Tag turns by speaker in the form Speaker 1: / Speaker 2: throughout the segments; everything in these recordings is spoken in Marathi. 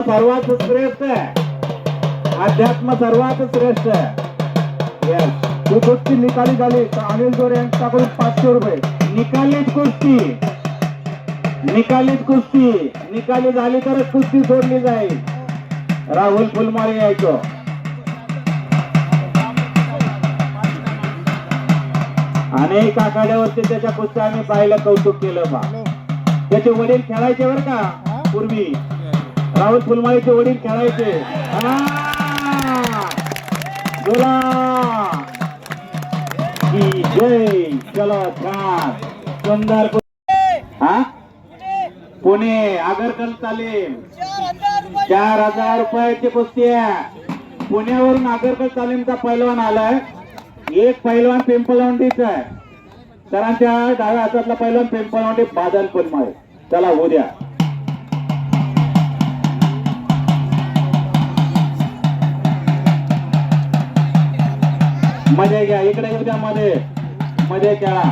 Speaker 1: सर्वात श्रेष्ठ आहे, अध्यात्म सर्वात श्रेष्ठ आहे.
Speaker 2: ही कुस्ती निकाली झाली तर अनिल जोरे यांच्याकडून 500 रुपये.
Speaker 1: निकालीच कुस्ती, निकालीच कुस्ती, निकाली झाली तरच कुस्ती सोडली जाईल. राहुल फुलमाळी यायचो. अनेक आखाड्यावरती त्याच्या कुस्त्या आम्ही पाहिलं, कौतुक केलं बा. त्याचे वडील खेळायचे बरं का पूर्वी. राहुल फुलमाळीचे वडील खेळायचे. बोला की जय. चलो छान सुंदर. हा पुणे आगरकर तालीम 4000 रुपयाची कुस्ती आहे. पुण्यावरून आगरकर तालीमचा पैलवान आलाय. एक पैलवान पिंपळवंडीचा आहे. सरांच्या डाव्या हातातला पैलवान पिंपळवंडी बादल फुलमाळे. चला होऊ द्या. मध्ये घ्या, इकडे येऊ द्या. मध्ये मध्ये खेळा.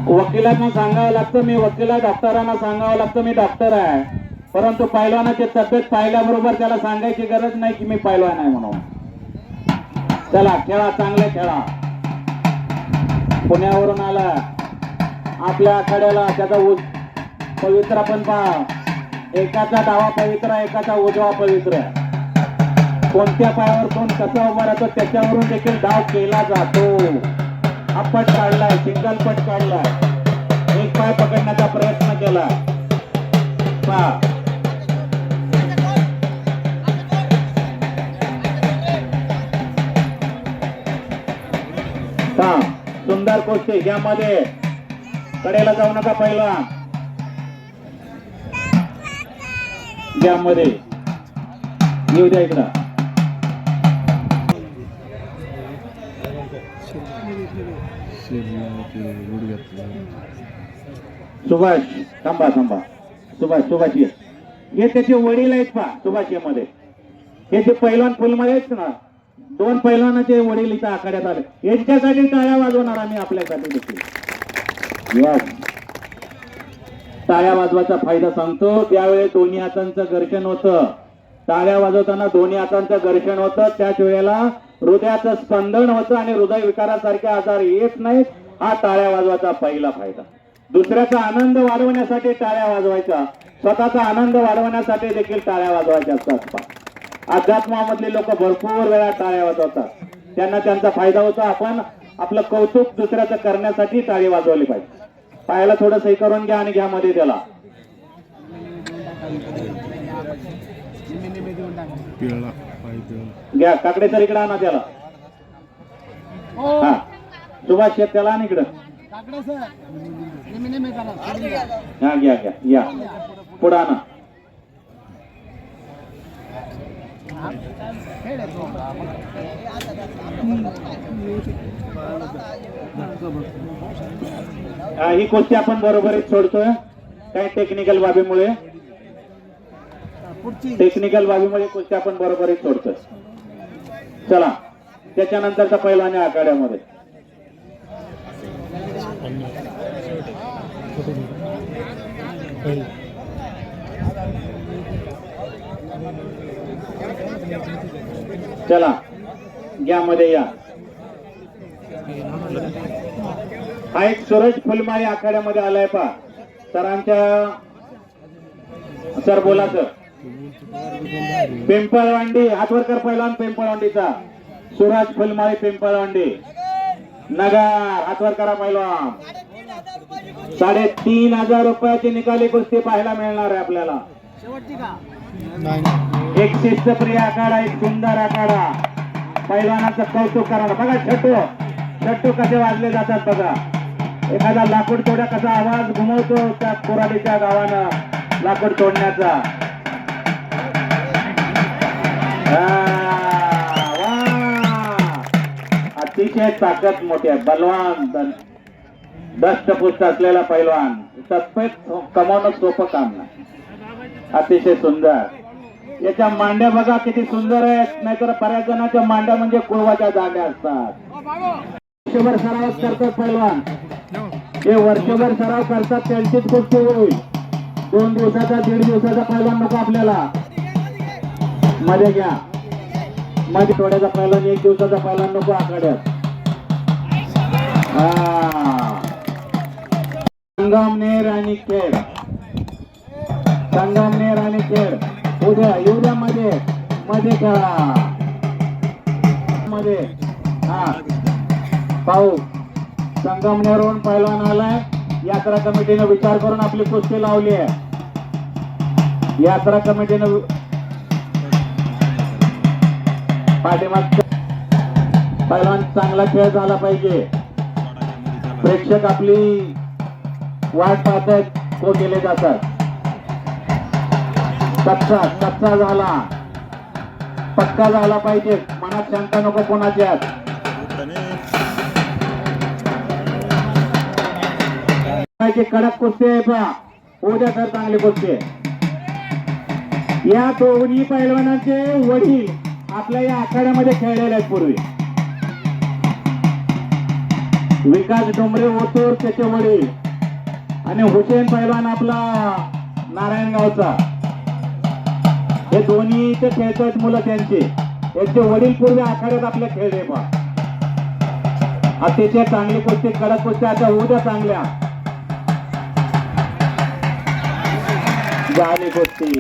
Speaker 1: वकिलांना सांगावं लागतं, मी वकिला. डॉक्टरांना सांगावं लागतं, मी डॉक्टर आहे. परंतु पैलवानाची तब्येत पाहिल्याबरोबर त्याला सांगायची गरज नाही की मी पैलवान आहे म्हणून. चला खेळा, चांगले खेळा. पुण्यावरून आला आपल्या आखाड्याला. त्याचा पवित्रा पण पहा. एकाचा डावा पवित्रा, एकाचा उजवा पवित्रा. कोणत्या पायावर कोण कसा उभा राहतो त्याच्यावरून देखील डाव केला जातो. हा पट काढलाय, सिंगल पट काढलाय. एक पाय पकडण्याचा प्रयत्न केला. पहा सुंदर कुस्ती. घ्या मध्ये, कडेला जाऊ नका. पहिला घ्या मध्ये, येऊ द्या इकडं. सुभाष थांबा थांबा. सुभाष ये. हे त्याचे वडील आहेत पहा. सुभाष मध्ये हे जे पैलवान फुलमाळे आहेत ना, 2 पैलवानाचे वडील इथं आखाड्यात आले. यांच्यासाठी टाळ्या वाजवणार आम्ही, आपल्यासाठी देखील. टाळ्या वाजवायचा फायदा सांगतो. त्यावेळेस दोन्ही हातांचं घर्षण होतं. टाळ्या वाजवताना दोन्ही हातांचं घर्षण होतं. त्याच वेळेला हृदयाचं स्पंदन होतं आणि हृदय विकारासारखे आजार येत नाहीत. हा टाळ्या वाजवायचा पहिला फायदा. दुसऱ्याचा आनंद वाढवण्यासाठी टाळ्या वाजवायचा, स्वतःचा आनंद वाढवण्यासाठी देखील टाळ्या वाजवायच्या असतात. अध्यात्मामधले लोक भरपूर वेळा टाळ्या वाजवतात. त्यांना त्यांचा फायदा होतो. आपण आपलं कौतुक दुसऱ्याचं करण्यासाठी टाळी वाजवली पाहिजे. पायाला थोडं सही करून घ्या आणि घ्या मध्ये त्याला. घ्या काकडे सर इकडे आणा त्याला. हा सुभाष शेत त्याला आण इकडं. हा घ्या घ्या या पुढे आणा. ही कुस्ती आपण बरोबरीत सोडतोय. काही टेक्निकल बाबीमुळे कुस्ती आपण बरोबरीत सोडतोय. चला त्याच्यानंतरचा पैलवान आखाड्यामध्ये. चला घ्या मध्ये या. हा एक सूरज फुलमाळी आखाड्यामध्ये आलाय पा. सरांच्या सर बोला सर. पिंपळवांडी हातवरकर पैलवान पिंपळवांडीचा. सूरज फुलमाळी पिंपळवांडी नगर हातवरकरा पैलवान. 3500 रुपयाची निकाली कुस्ती पाहायला मिळणार आहे आपल्याला. एक शिस्तप्रिय आखाडा, एक सुंदर आखाडा. पैलवानाचं कौतुक करा. बघा छट्टू कसे वाजले जातात बघा. एखादा लाकूड तोड्या कसा आवाज घुमवतो त्या कोराडीच्या गावानं लाकूड तोडण्याचा. अतिशय ताकद मोठी आहे. बलवान दष्टपुष्ट असलेला पैलवान. सतत कमावणं सोपं काम नाही. अतिशय सुंदर. याच्या मांड्या बघा किती सुंदर आहेत. नाहीतर बऱ्याच जणांच्या मांड्या म्हणजे कुळवाच्या दांड्या असतात. वर्षभर सराव करतात पैलवान. हे वर्षभर सराव करतात त्यांचीच कुस्ती होईल. 2 दिवसाचा 1.5 दिवसाचा पैलवान नको आपल्याला. मध्ये घ्या, मध्ये थोड्याचा पैलवान, 1 दिवसाचा पैलवान नको आखाड्यात. संगमनेर आणि खेड, संगमनेर आणि खेड उद्या मध्ये मध्ये खेळा मध्ये. हा पाहू संगमनेरहून पैलवान आलाय. यात्रा कमिटीने विचार करून आपली कुस्ती लावली आहे. यात्रा कमिटीने पाठीमागचा पैलवान चांगला खेळ झाला पाहिजे. प्रेक्षक आपली वाट पाहतात, को केले जातात. कच्चा झाला, पक्का झाला पाहिजे. मनात शंका नको कोणाच्यात. कडक कुस्ती आहे पहा उद्या, तर चांगली कुस्ती आहे. या दोन्ही पैलवानांचे वडील आपल्या या आखाड्यामध्ये खेळलेले आहेत पूर्वी. विकास डोंबरे ओतूर त्याचे वडील आणि हुसेन पैलवान आपला नारायणगावचा, हे दोन्ही इथे खेळतात मुलं त्यांचे. त्यांचे वडील पूर्वी आखाड्यात आपले खेळले पहा. अतिशय चांगली कुस्ती, कडक कुस्ती आता उद्या चांगल्या झाली कुस्ती.